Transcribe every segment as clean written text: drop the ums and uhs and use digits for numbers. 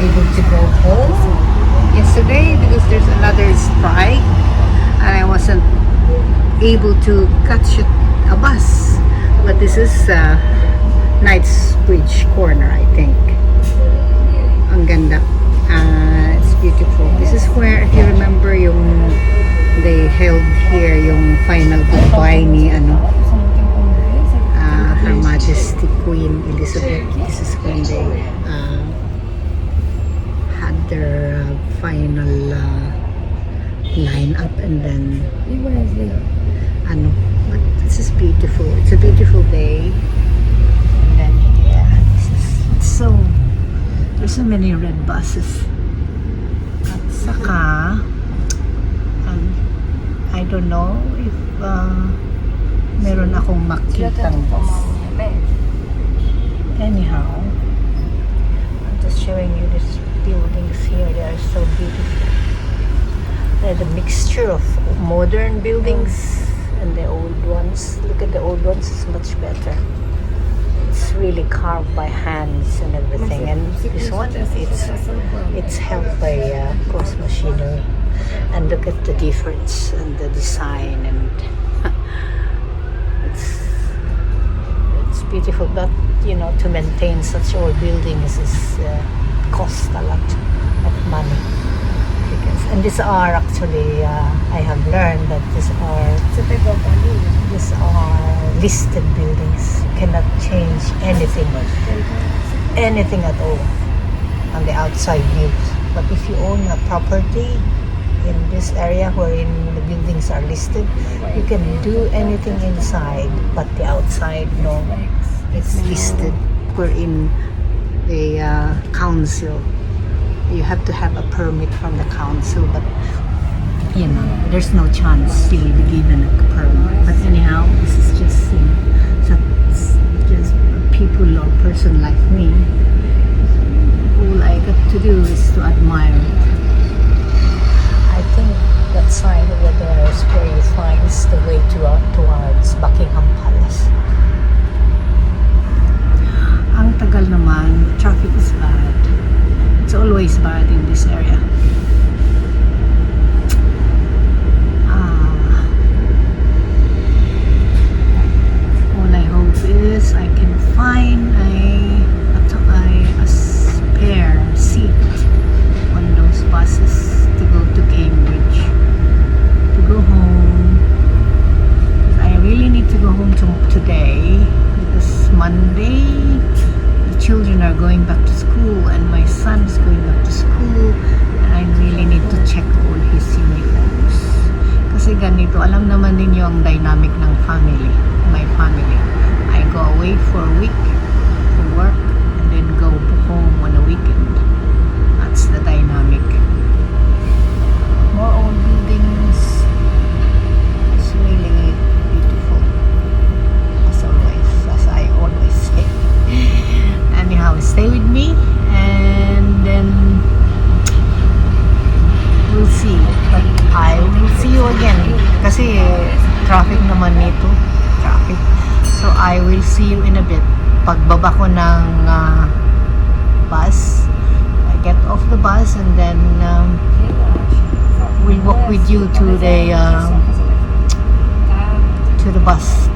able to go home yesterday because there's another strike and I wasn't able to catch a bus. But this is Knightsbridge corner, I think. Ang ganda. It's beautiful. This is where, if you remember, they held here yung final goodbye ni Her Majesty Queen Elizabeth. This is when they had their final line up, and then but this is beautiful. It's a beautiful day. And then here, there's so many red buses. At saka, I don't know if meron akong makitang bus. Anyhow, I'm just showing you these buildings here. They are so beautiful. They're the mixture of modern buildings and the old ones. Look at the old ones, it's much better. It's really carved by hands and everything. And this one, it's held by of course machinery. And look at the difference and the design, and it's beautiful. But to maintain such old buildings is cost a lot of money. And these are actually, I have learned that these are listed buildings. You cannot change anything at all on the outside views. But if you own a property in this area wherein the buildings are listed, you can do anything inside, but the outside, no, it's listed. We're in the council. You have to have a permit from the council, but there's no chance you will be given a permit. But anyhow, this is just just people or person like me. All I got to do is to admire it. I think that sign over there is where you find the way towards Buckingham Palace. Ang tagal naman, traffic is bad. It's always bad in this area. All I hope is I can find a spare seat on those buses to go to Cambridge, to go home. Because I really need to go home today, because Monday children are going back to school and my son is going back to school, and I really need to check all his uniforms. Kasi ganito, alam naman ninyo ang dynamic ng family, my family. I go away for a week to work and then go home on a weekend. That's the dynamic. More old buildings. It's really beautiful. As always, as I always say. Anyhow, stay with me and then we'll see. But I will see you again kasi traffic naman nito. Traffic. So I will see you in a bit. Pagbaba ko ng bus, I get off the bus and then we'll walk with you to the bus,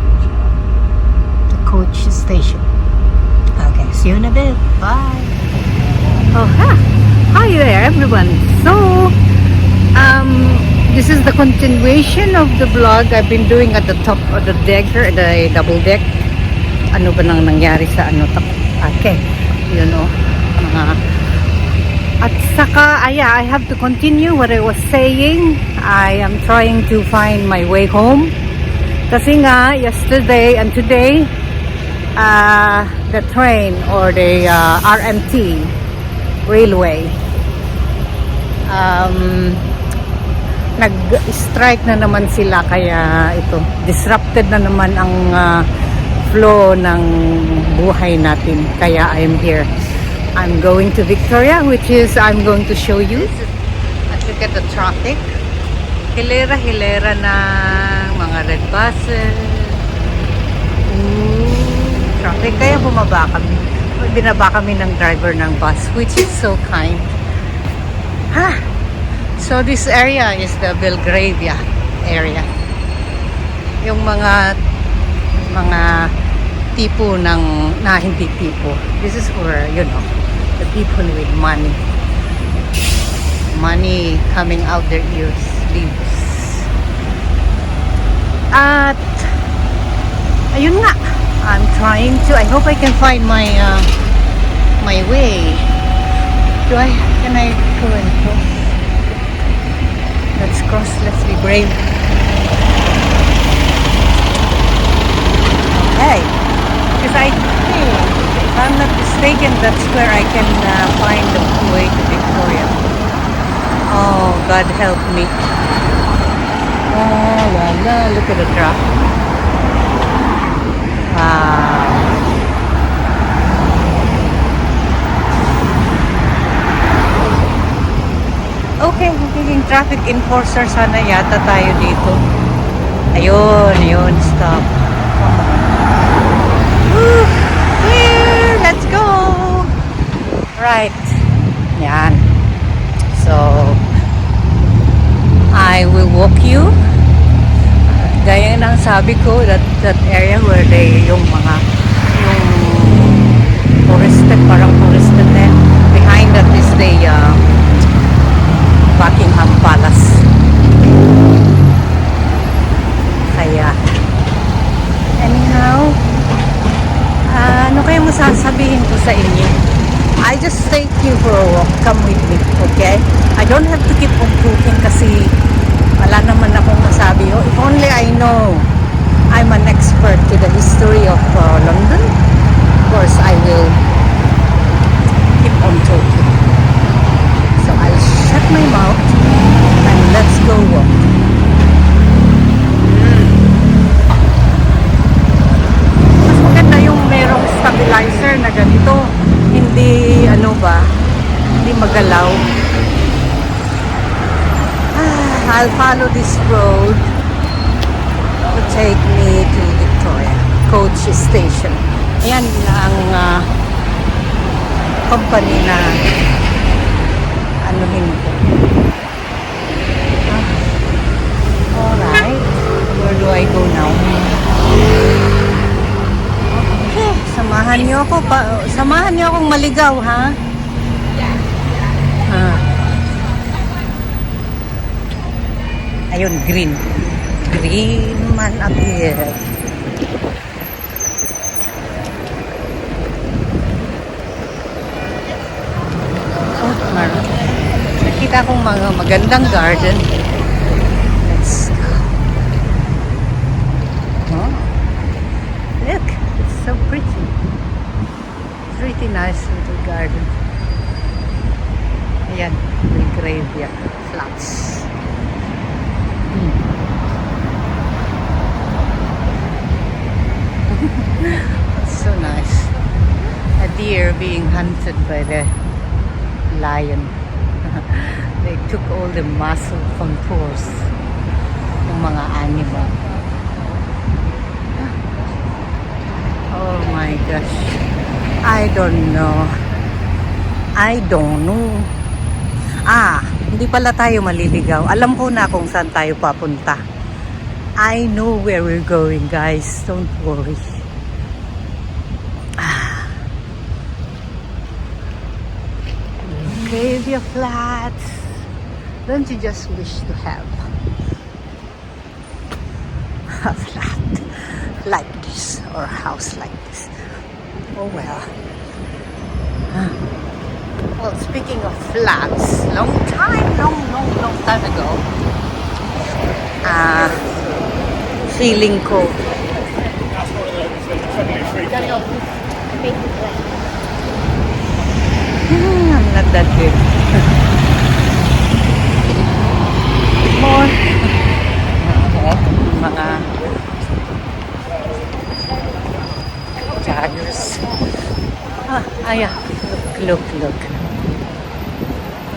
the coach station. Okay, see you in a bit. Bye. Oh, hi there, everyone. So, this is the continuation of the vlog I've been doing at the top of the decker, the double deck. Ano ba nang nangyari sa okay, at saka, I have to continue what I was saying. I am trying to find my way home. Kasi nga, yesterday and today, the train or the RMT railway nag-strike na naman sila, kaya ito, disrupted na naman ang flow ng buhay natin, kaya I'm here. I'm going to Victoria, which is I'm going to show you. At look at the traffic, hilera-hilera na mga red buses. Traffic, kaya bumaba kami. Binaba kami ng driver ng bus, which is so kind. So this area is the Belgravia area. Yung mga tipo hindi tipo. This is where, you know, the people with money coming out their ears lives. At ayun nga, I'm trying to, I hope I can find my my way. Can I go and cross? Let's cross, let's be brave. Hey, because I think, if I'm not mistaken, that's where I can find the way to Victoria. Oh, God help me. Oh, la la, look at the traffic. Wow. Okay, magiging traffic enforcer sana yata tayo dito. Ayun, stop. Woo! Clear! Let's go! Right. Yan. So, I will walk you. Gaya ng sabi ko, that area where yung parang forested net. Behind that is the Buckingham Palace. Kaya, anyhow, ano kaya masasabihin ko sa inyo? I just take you for a walk. Come with me, okay? I don't have to keep on talking kasi wala naman akong masabi. Oh, if only I know I'm an expert to the history of London, of course I will keep on talking. So I'll shut my mouth and let's go walk. Mas maganda yung merong stabilizer na ganito. Hindi hindi magalaw. I'll follow this road to take me to Victoria Coach Station. Ayan ang company na anuhin ko. Alright, where do I go now? Okay, samahan niyo akong maligaw, ha? Ayun, green man up here. Oh, nakita akong mga magandang garden. Let's go. Oh, look, it's so pretty. Pretty nice little garden. Ayan, Belgravia Flats. So nice. A deer being hunted by the lion. They took all the muscle contours ng mga animal. Oh my gosh. I don't know. Hindi pala tayo maliligaw. Alam ko na kung saan tayo papunta. I know where we're going, guys. Don't worry. Belgravia Flats. Don't you just wish to have a flat like this or a house like this? Oh well. Well, speaking of flats, long time ago, feeling cold. I'm not that good. More. Mga joggers. Look.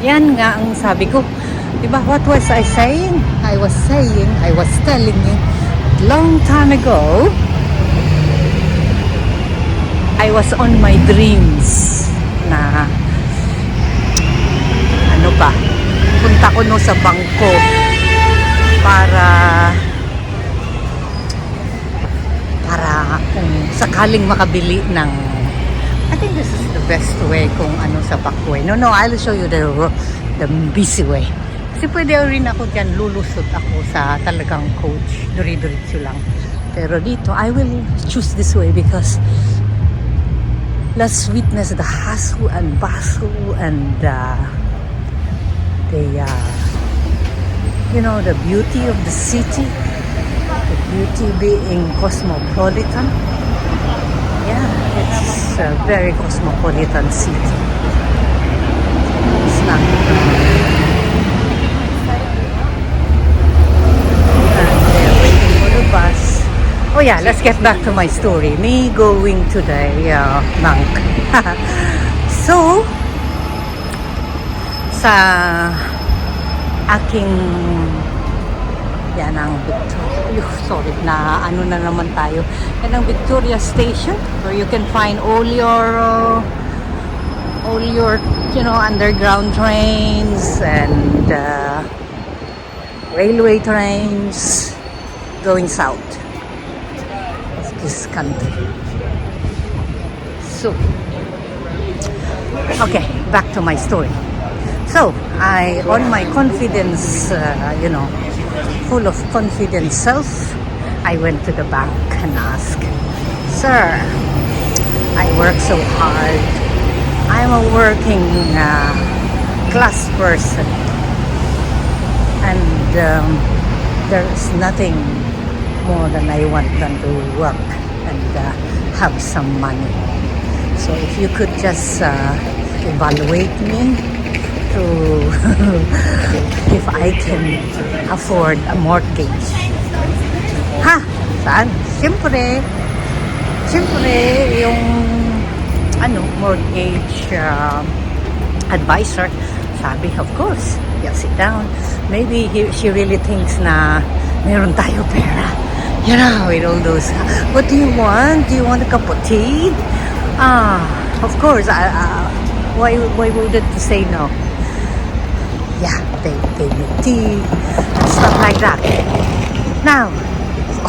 Yan nga ang sabi ko. Diba, what was I saying? I was telling you, long time ago, I was on my dreams na ano ba, punta ko no sa bangko para kung sakaling makabili ng, I think this is the best way kung ano sa back way. No, I'll show you the busy way. Kasi pwede rin ako dyan, lulusot ako sa talagang coach, duri-diretso lang. Pero dito, I will choose this way because let's witness the hustle and bustle and the beauty of the city, the beauty being cosmopolitan. Yeah, it's a very cosmopolitan city. It's not and they're waiting for the bus. Oh yeah, let's get back to my story. Me going to the bank. So, sa aking yan ang Victoria, sorry, na ano na naman tayo. Yan ang Victoria Station where you can find all your underground trains and railway trains going south of this country. So, okay, back to my story. So, on my confidence, full of confident self, I went to the bank and asked, "Sir, I work so hard. I'm a working class person. And there's nothing more than I want than to work and have some money. So if you could just evaluate me to if I can afford a mortgage." Ha? Saan? Siyempre, yung mortgage advisor, sabi, of course, yeah, sit down. Maybe she really thinks na meron tayo pera. With all those, what do you want? Do you want a cup of tea? Of course, why wouldn't you say no? Yeah, they gave me tea and stuff like that. Now,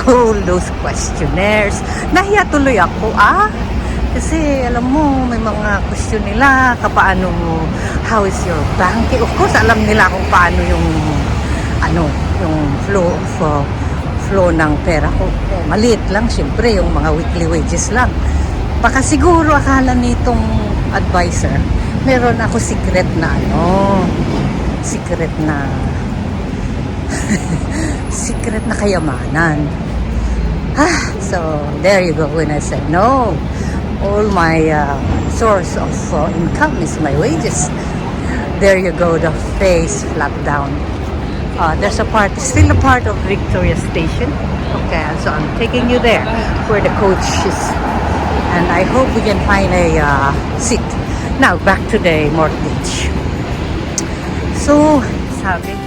all those questionnaires, nahiya tuloy ako, kasi alam mo, may mga question nila, how is your banking? Of course, alam nila kung paano yung flow ng pera ko. Maliit lang, syempre, yung mga weekly wages lang. Baka siguro akala nitong advisor, meron ako secret na secret na kayamanan. So there you go. When I said no, all my source of income is my wages. There you go, the face flat down. There's still a part of Victoria Station. Okay, so I'm taking you there where the coach is, and I hope we can find a seat. Now back to the mortgage. So sabi